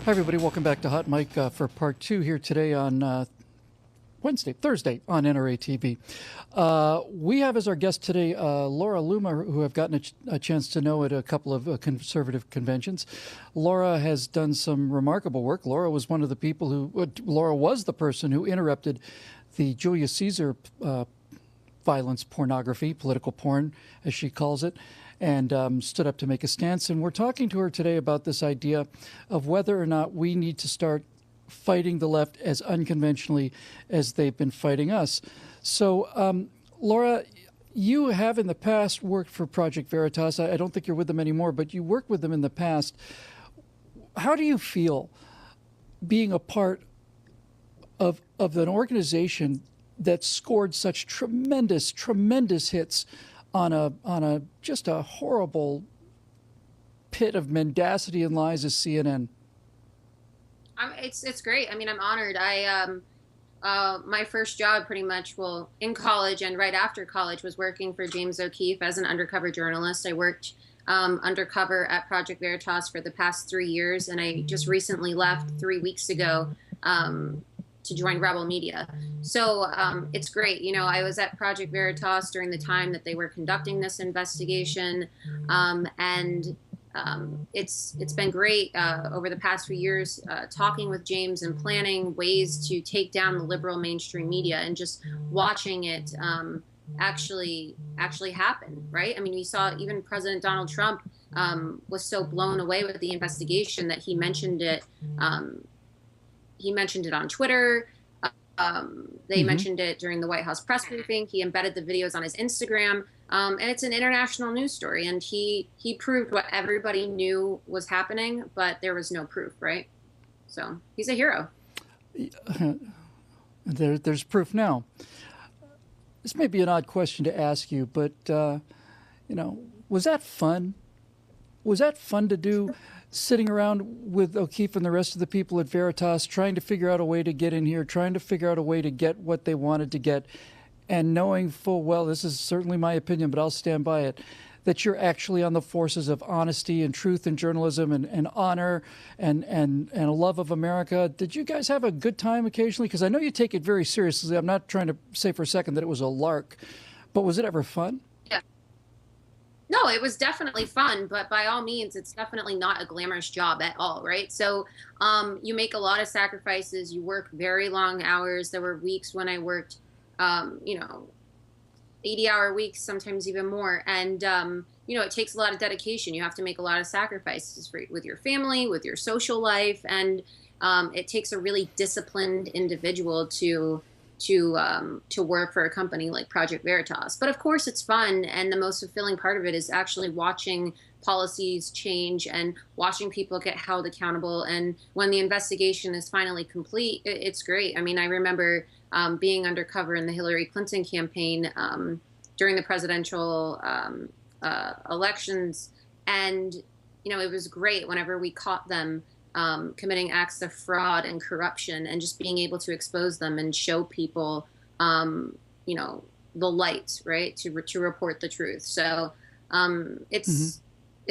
Hi, everybody. Welcome back to Hot Mic for part two here today on Thursday on NRATV. We have as our guest today Laura Loomer, who I've gotten a chance to know at a couple of conservative conventions. Laura has done some remarkable work. Laura was one of the people Laura was the person who interrupted the Julius Caesar violence pornography, political porn, as she calls it, and stood up to make a stance. And we're talking to her today about this idea of whether or not we need to start fighting the left as unconventionally as they've been fighting us. So, Laura, you have in the past worked for Project Veritas. I don't think you're with them anymore, but you worked with them in the past. How do you feel being a part of an organization that scored such tremendous hits on a just a horrible pit of mendacity and lies as CNN? It's great. I mean, I'm honored. My first job pretty much, well, in college and right after college, was working for James O'Keefe as an undercover journalist. I worked undercover at Project Veritas for the past 3 years, and I just recently left 3 weeks ago to join Rebel Media. So it's great. You know, I was at Project Veritas during the time that they were conducting this investigation, and it's been great over the past few years talking with James and planning ways to take down the liberal mainstream media and just watching it actually happen, right? I mean, we saw even President Donald Trump was so blown away with the investigation that he mentioned it. He mentioned it on Twitter. They mentioned it during the White House press briefing. He embedded the videos on his Instagram. And it's an international news story. And he proved what everybody knew was happening, but there was no proof, right? So he's a hero. There's proof now. This may be an odd question to ask you, but, was that fun? Was that fun to do, sitting around with O'Keefe and the rest of the people at Veritas, trying to figure out a way to get in here, trying to figure out a way to get what they wanted to get, and knowing full well, this is certainly my opinion, but I'll stand by it, that you're actually on the forces of honesty and truth in journalism and honor and a love of America? Did you guys have a good time occasionally? Because I know you take it very seriously. I'm not trying to say for a second that it was a lark, but was it ever fun? Yeah. No, it was definitely fun, but by all means, it's definitely not a glamorous job at all, right? So you make a lot of sacrifices. You work very long hours. There were weeks when I worked 80-hour weeks, sometimes even more. And, it takes a lot of dedication. You have to make a lot of sacrifices with your family, with your social life. And it takes a really disciplined individual to work for a company like Project Veritas. But of course it's fun. And the most fulfilling part of it is actually watching policies change and watching people get held accountable. And when the investigation is finally complete, it's great. I mean, I remember being undercover in the Hillary Clinton campaign during the presidential elections. And, it was great whenever we caught them committing acts of fraud and corruption and just being able to expose them and show people, the light, right, to report the truth. So it's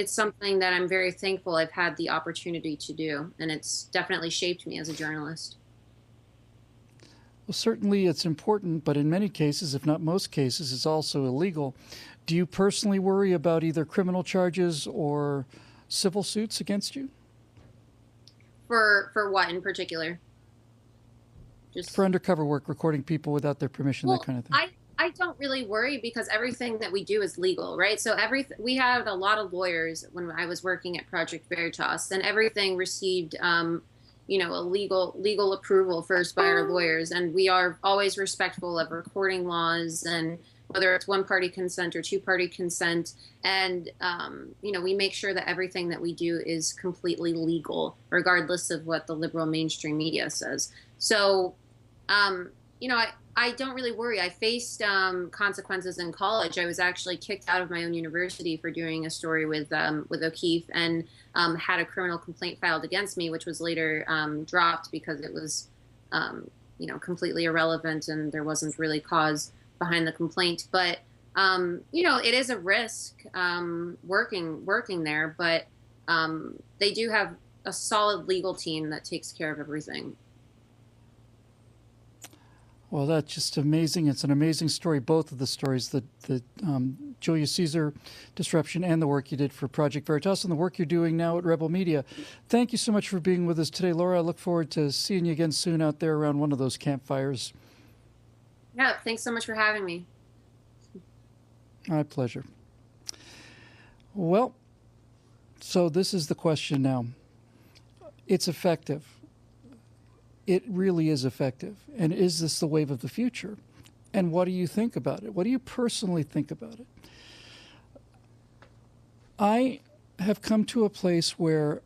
something that I'm very thankful I've had the opportunity to do. And it's definitely shaped me as a journalist. Well, certainly it's important, but in many cases, if not most cases, it's also illegal. Do you personally worry about either criminal charges or civil suits against you? For what in particular? Just for undercover work, recording people without their permission, that kind of thing. I don't really worry because everything that we do is legal, right? So we had a lot of lawyers when I was working at Project Veritas, and everything received a legal approval first by our lawyers. And we are always respectful of recording laws, and whether it's one-party consent or two-party consent. And, we make sure that everything that we do is completely legal, regardless of what the liberal mainstream media says. So, I don't really worry. I faced consequences in college. I was actually kicked out of my own university for doing a story with O'Keefe, and had a criminal complaint filed against me, which was later dropped because it was, completely irrelevant and there wasn't really cause behind the complaint. But it is a risk working there, but they do have a solid legal team that takes care of everything. Well, that's just amazing. It's an amazing story, both of the stories, the Julius Caesar disruption and the work you did for Project Veritas and the work you're doing now at Rebel Media. Thank you so much for being with us today, Laura. I look forward to seeing you again soon out there around one of those campfires. Yeah, thanks so much for having me. My pleasure. Well, so this is the question now. It's effective. It really is effective. And is this the wave of the future? And what do you think about it? What do you personally think about it? I have come to a place where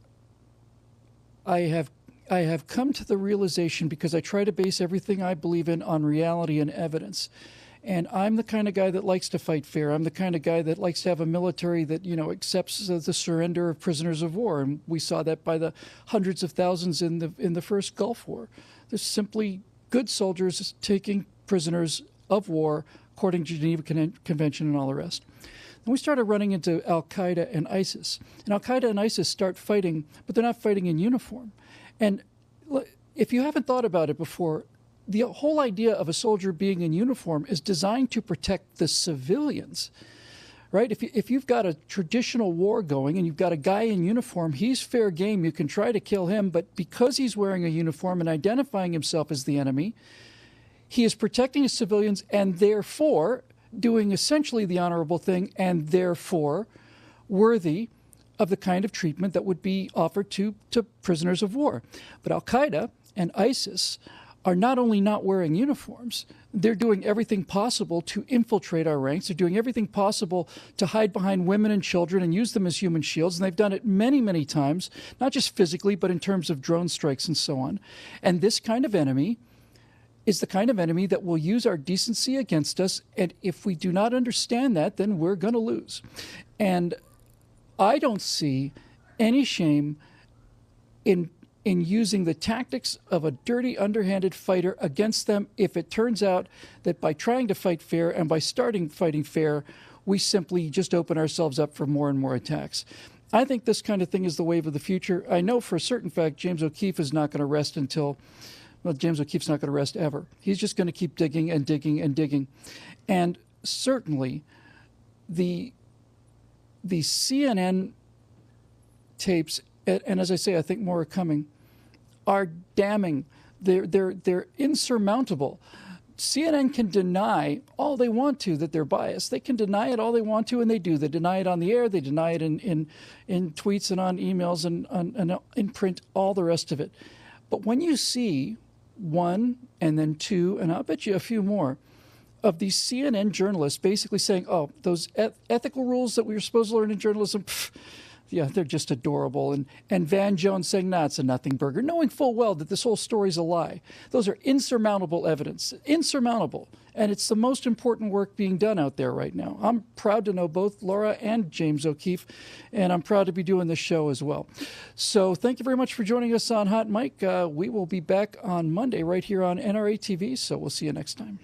I have come to the realization, because I try to base everything I believe in on reality and evidence. And I'm the kind of guy that likes to fight fair. I'm the kind of guy that likes to have a military that, accepts the surrender of prisoners of war. And we saw that by the hundreds of thousands in the first Gulf War. There's simply good soldiers taking prisoners of war according to Geneva Convention and all the rest. Then we started running into Al-Qaeda and ISIS. And Al-Qaeda and ISIS start fighting, but they're not fighting in uniform. And if you haven't thought about it before, the whole idea of a soldier being in uniform is designed to protect the civilians, right? If you've got a traditional war going and you've got a guy in uniform, he's fair game. You can try to kill him, but because he's wearing a uniform and identifying himself as the enemy, he is protecting his civilians and therefore doing essentially the honorable thing and therefore worthy of the kind of treatment that would be offered to prisoners of war. But Al-Qaeda and ISIS are not only not wearing uniforms, they're doing everything possible to infiltrate our ranks. They're doing everything possible to hide behind women and children and use them as human shields. And they've done it many, many times, not just physically, but in terms of drone strikes and so on. And this kind of enemy is the kind of enemy that will use our decency against us. And if we do not understand that, then we're going to lose. And I don't see any shame in using the tactics of a dirty, underhanded fighter against them if it turns out that by trying to fight fair and by starting fighting fair, we simply just open ourselves up for more and more attacks. I think this kind of thing is the wave of the future. I know for a certain fact James O'Keefe is not going to rest James O'Keefe's not going to rest ever. He's just going to keep digging and digging and digging. And certainly the CNN tapes, and as I say, I think more are coming, are damning. They're insurmountable. CNN can deny all they want to that they're biased. They can deny it all they want to, and they do. They deny it on the air. They deny it in tweets and on emails and in print, all the rest of it. But when you see one and then two, and I'll bet you a few more, of these CNN journalists basically saying, oh, those ethical rules that we were supposed to learn in journalism, yeah, they're just adorable. And Van Jones saying, nah, it's a nothing burger, knowing full well that this whole story's a lie. Those are insurmountable evidence, insurmountable. And it's the most important work being done out there right now. I'm proud to know both Laura and James O'Keefe, and I'm proud to be doing this show as well. So thank you very much for joining us on Hot Mic. We will be back on Monday right here on NRATV, so we'll see you next time.